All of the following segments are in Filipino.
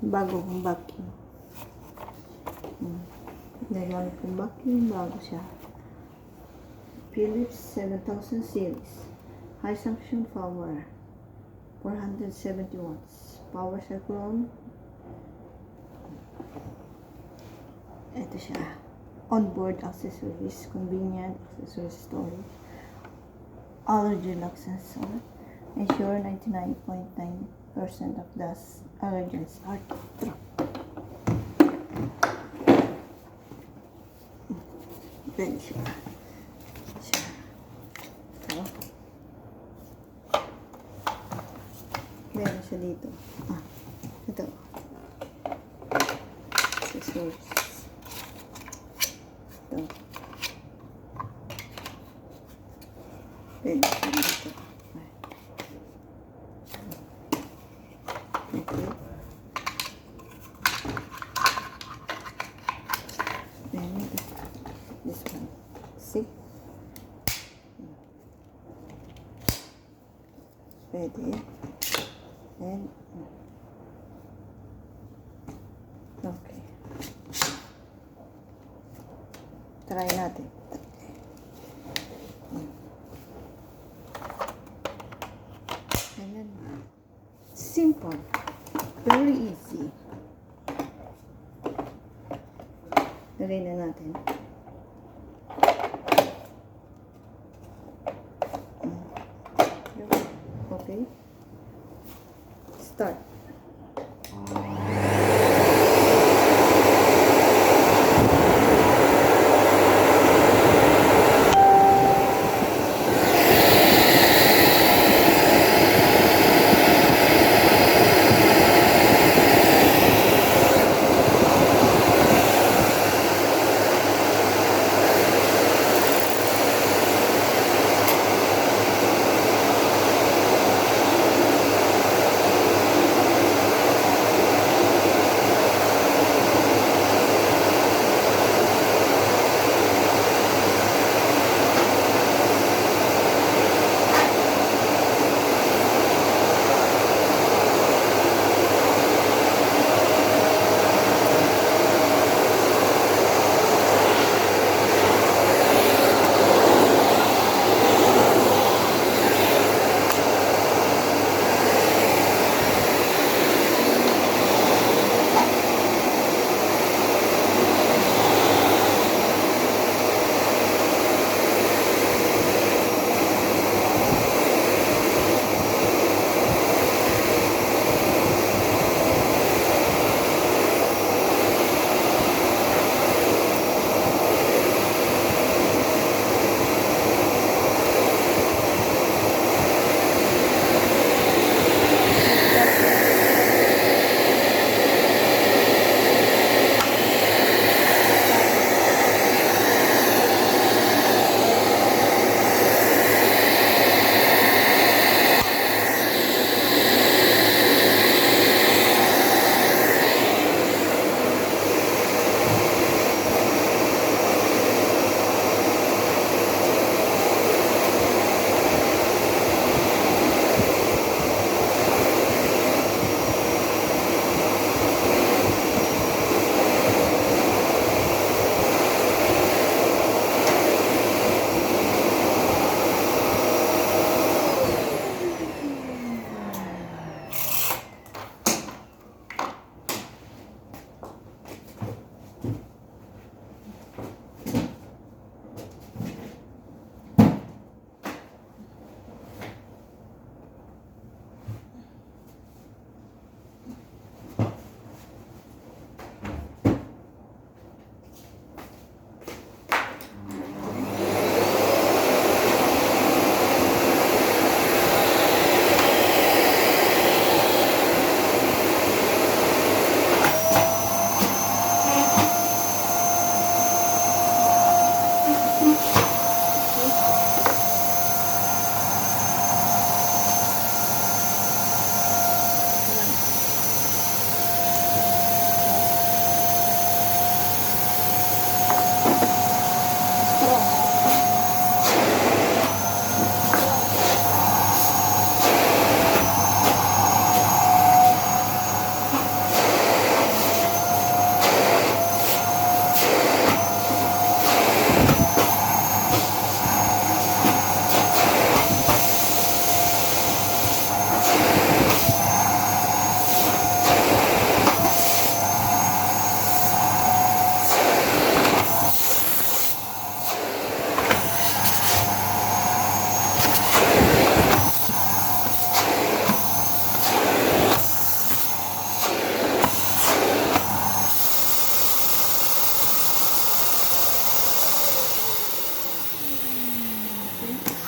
Bago kong vacuum. Nagamit kong vacuum, bago siya. Philips 7000 series. High suction power. 470 watts. Power cyclone. Ito siya. Onboard accessories. Convenient accessories storage. Allergy lock sensor. Ensure 99.9% of dust allergens are trapped. Pwede siya. Meron siya dito. Ito. Accessories. Ito. Pwede siya dito. Okay. Then this one. See? Pwede. And okay. Try natin. And then simple. Very easy. Lagay na natin. Okay. Start.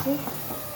See?